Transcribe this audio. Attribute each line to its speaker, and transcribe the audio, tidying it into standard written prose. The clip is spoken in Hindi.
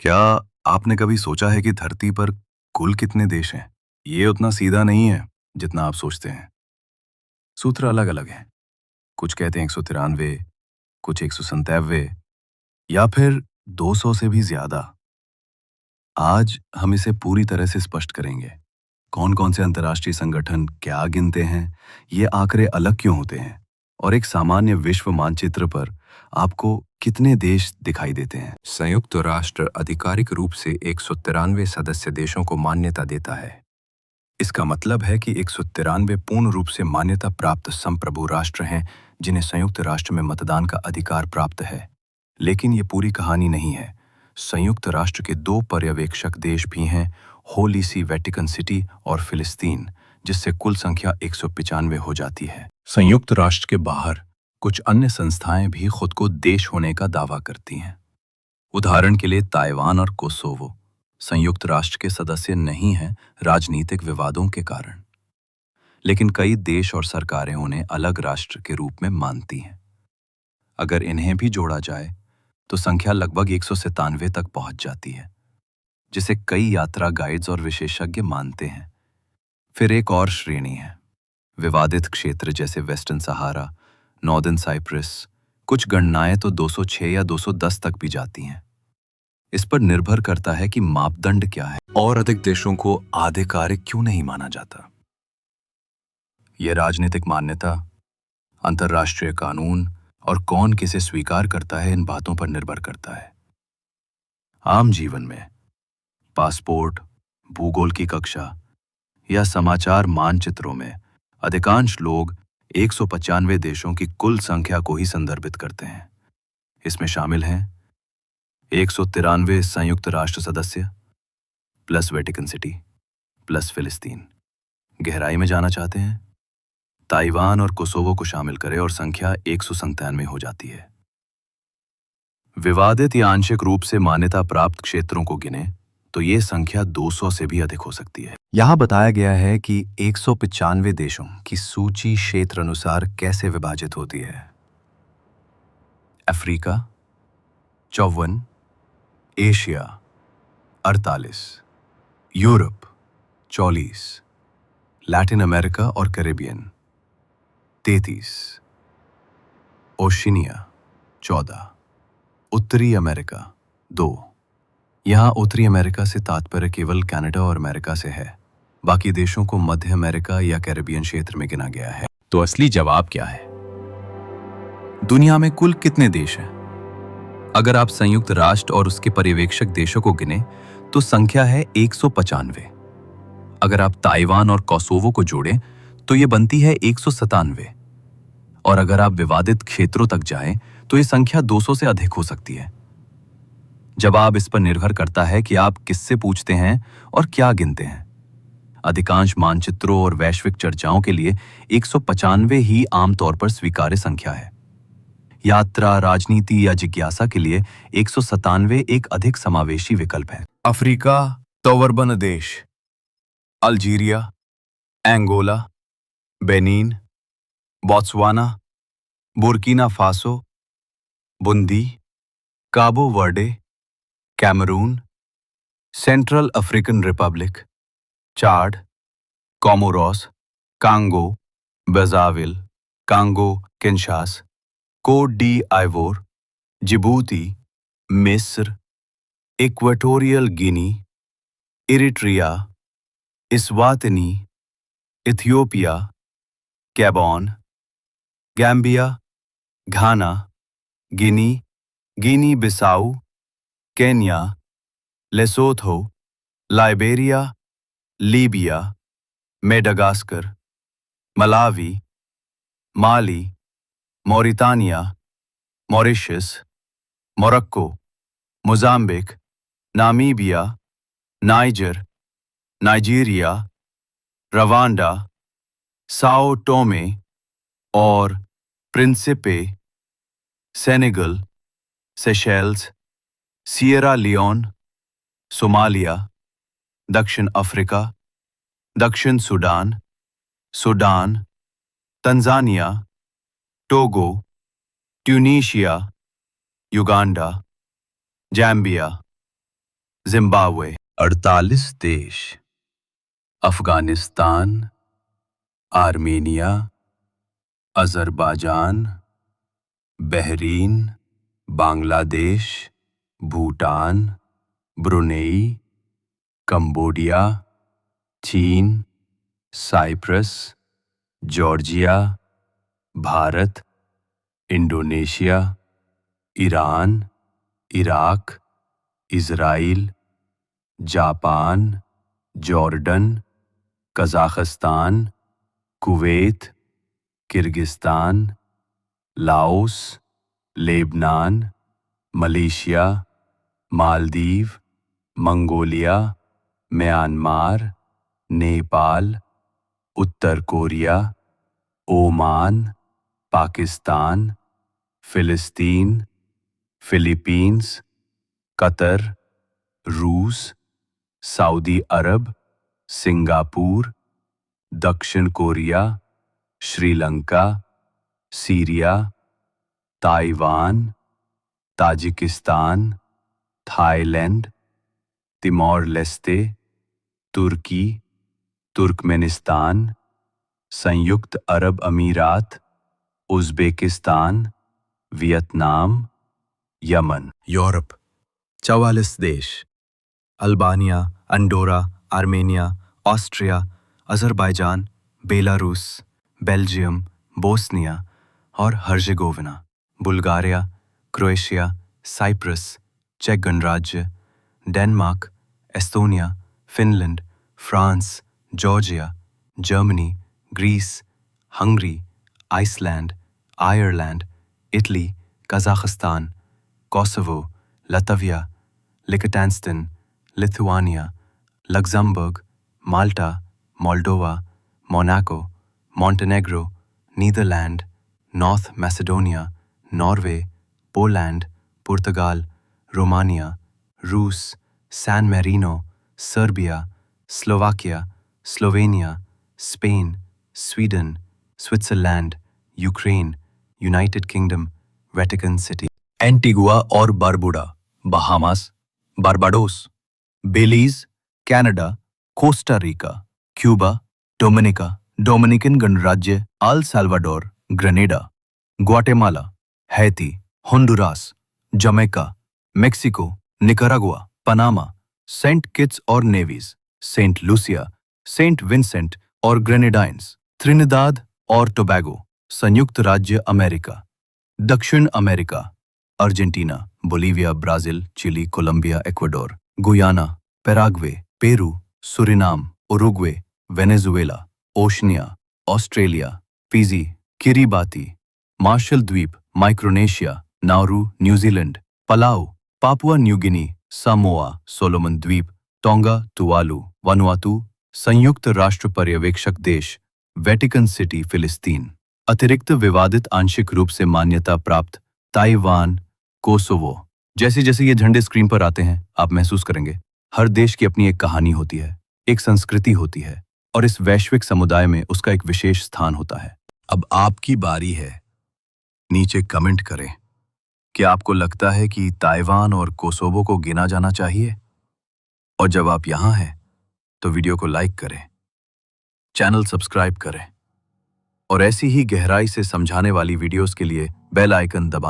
Speaker 1: क्या आपने कभी सोचा है कि धरती पर कुल कितने देश हैं? ये उतना सीधा नहीं है जितना आप सोचते हैं। सूत्र अलग अलग हैं। कुछ कहते हैं 193, कुछ 197 या फिर 200 से भी ज्यादा। आज हम इसे पूरी तरह से स्पष्ट करेंगे। कौन कौन से अंतर्राष्ट्रीय संगठन क्या गिनते हैं, ये आंकड़े अलग क्यों होते हैं, और एक सामान्य विश्व मानचित्र पर आपको कितने देश दिखाई देते हैं।
Speaker 2: संयुक्त राष्ट्र आधिकारिक रूप से 193 सदस्य देशों को मान्यता देता है। इसका मतलब है कि 193 पूर्ण रूप से मान्यता प्राप्त संप्रभु राष्ट्र हैं जिन्हें संयुक्त राष्ट्र में मतदान का अधिकार प्राप्त है। लेकिन ये पूरी कहानी नहीं है। संयुक्त राष्ट्र के दो पर्यवेक्षक देश भी हैं, होली सी वेटिकन सिटी और फिलिस्तीन, जिससे कुल संख्या 195 हो जाती है। संयुक्त राष्ट्र के बाहर कुछ अन्य संस्थाएं भी खुद को देश होने का दावा करती हैं। उदाहरण के लिए ताइवान और कोसोवो संयुक्त राष्ट्र के सदस्य नहीं हैं राजनीतिक विवादों के कारण, लेकिन कई देश और सरकारें उन्हें अलग राष्ट्र के रूप में मानती हैं। अगर इन्हें भी जोड़ा जाए तो संख्या लगभग 197 तक पहुंच जाती है, जिसे कई यात्रा गाइड्स और विशेषज्ञ मानते हैं। फिर एक और श्रेणी है विवादित क्षेत्र, जैसे वेस्टर्न सहारा, नॉर्दर्न साइप्रस। कुछ गणनाएं तो 206 या 210 तक भी जाती हैं। इस पर निर्भर करता है कि मापदंड क्या है और अधिक देशों को आधिकारिक क्यों नहीं माना जाता। यह राजनीतिक मान्यता, अंतर्राष्ट्रीय कानून और कौन किसे स्वीकार करता है, इन बातों पर निर्भर करता है। आम जीवन में पासपोर्ट, भूगोल की कक्षा या समाचार मानचित्रों में अधिकांश लोग 195 देशों की कुल संख्या को ही संदर्भित करते हैं। इसमें शामिल हैं 193 संयुक्त राष्ट्र सदस्य प्लस वेटिकन सिटी प्लस फिलिस्तीन। गहराई में जाना चाहते हैं, ताइवान और कोसोवो को शामिल करें और संख्या 197 हो जाती है। विवादित या आंशिक रूप से मान्यता प्राप्त क्षेत्रों को गिने तो ये संख्या 200 से भी अधिक हो सकती है। यहाँ बताया गया है कि 195 देशों की सूची क्षेत्र अनुसार कैसे विभाजित होती है। Africa 54, Asia 48, Europe 44, Latin America और कैरेबियन 33, ओशिनिया 14, उत्तरी अमेरिका 2। यहाँ उत्तरी अमेरिका से तात्पर्य केवल कनाडा और अमेरिका से है। बाकी देशों को मध्य अमेरिका या कैरेबियन क्षेत्र में गिना गया है। तो असली जवाब क्या है? दुनिया में कुल कितने देश हैं? अगर आप संयुक्त राष्ट्र और उसके पर्यवेक्षक देशों को गिने तो संख्या है 195। अगर आप ताइवान और कोसोवो को जोड़ें तो ये बनती है 197। और अगर आप विवादित क्षेत्रों तक जाएं तो ये संख्या 200 से अधिक हो सकती है। जवाब इस पर निर्भर करता है कि आप किससे पूछते हैं और क्या गिनते हैं। अधिकांश मानचित्रों और वैश्विक चर्चाओं के लिए 195 ही आमतौर पर स्वीकार्य संख्या है। यात्रा, राजनीति या जिज्ञासा के लिए 197 एक अधिक समावेशी विकल्प है। अफ्रीका तोवरबन देश, Algeria, Angola, Benin, Botswana, Burkina Faso, Burundi, Cabo Verde, Cameroon, Central African Republic, Chad, Comoros, Congo, Brazzaville, Congo Kinshasa, Cote d'Ivoire, Djibouti, मिस्र, Equatorial Guinea, Eritrea, Eswatini, Ethiopia, Gabon, Gambia, Ghana, Guinea, Guinea Bissau, Kenya, Lesotho, Liberia, Libya, Madagascar, Malawi, Mali, Mauritania, Mauritius, Morocco, Mozambique, Namibia, Niger, Nigeria, Rwanda, Sao Tome और Principe, Senegal, Seychelles, Sierra Leone, Somalia, दक्षिण अफ्रीका, दक्षिण Sudan, Sudan, Tanzania, Togo, Tunisia, Uganda, Zambia, Zimbabwe 48 देश, Afghanistan, Armenia, Azerbaijan, Bahrain, Bangladesh, Bhutan, Brunei, Cambodia, चीन, Cyprus, Georgia, Bharat, Indonesia, Iran, Iraq, Israel, Japan, Jordan, Kazakhstan, Kuwait, Kyrgyzstan, Laos, Lebanon, Malaysia, Maldives, Mongolia, Myanmar, Nepal, उत्तर कोरिया, ओमान, पाकिस्तान, फिलिस्तीन, फिलीपींस, कतर, रूस, सऊदी अरब, सिंगापुर, दक्षिण Korea, Sri Lanka, Syria, Taiwan, Tajikistan, Thailand, Timor Leste, Turkey, Turkmenistan, संयुक्त अरब अमीरात, उज़्बेकिस्तान, वियतनाम, यमन। यूरोप 44 देश, Albania, Andorra, Armenia, Austria, Azerbaijan, Belarus, Belgium, Bosnia और हर्जेगोविना, बुल्गारिया, क्रोएशिया, साइप्रस, चेक गणराज्य, Denmark, Estonia, Finland, France, Georgia, Germany, Greece, Hungary, Iceland, Ireland, Italy, Kazakhstan, Kosovo, Latvia, Liechtenstein, Lithuania, Luxembourg, Malta, Moldova, Monaco, Montenegro, Netherlands, North Macedonia, Norway, Poland, पुर्तगाल, रोमानिया, रूस, San Marino, Serbia, Slovakia, Slovenia, Spain, Sweden, Switzerland, Ukraine, United Kingdom, Vatican City, Antigua और Barbuda, Bahamas, Barbados, Belize, Canada, Costa Rica, Cuba, Dominica, Dominican गणराज्य, El Salvador, Grenada, Guatemala, Haiti, Honduras, Jamaica, Mexico, Nicaragua, Panama, Saint Kitts और Nevis, Saint Lucia, Saint Vincent और ग्रेनेडाइंस, त्रिनिदाद और टोबैगो, संयुक्त राज्य अमेरिका, दक्षिण America, Argentina, Bolivia, Brazil, Chile, Colombia, Ecuador, Guyana, Paraguay, Peru, Suriname, Uruguay, Venezuela, Oceania, Australia, Fiji, Kiribati, Marshall द्वीप, Micronesia, Nauru, New Zealand, Palau, Papua New Guinea, Samoa, Solomon द्वीप, टोंगा, तुवालू, वनुआतू, संयुक्त राष्ट्र पर्यवेक्षक देश, वेटिकन सिटी, फिलिस्तीन, अतिरिक्त विवादित आंशिक रूप से मान्यता प्राप्त ताइवान, कोसोवो। जैसे जैसे ये झंडे स्क्रीन पर आते हैं आप महसूस करेंगे हर देश की अपनी एक कहानी होती है, एक संस्कृति होती है और इस वैश्विक समुदाय में उसका एक विशेष स्थान होता है। अब आपकी बारी है, नीचे कमेंट करें, क्या आपको लगता है कि ताइवान और कोसोवो को गिना जाना चाहिए? और जब आप यहाँ हैं तो वीडियो को लाइक करें, चैनल सब्सक्राइब करें और ऐसी ही गहराई से समझाने वाली वीडियोस के लिए बेल आइकन दबाना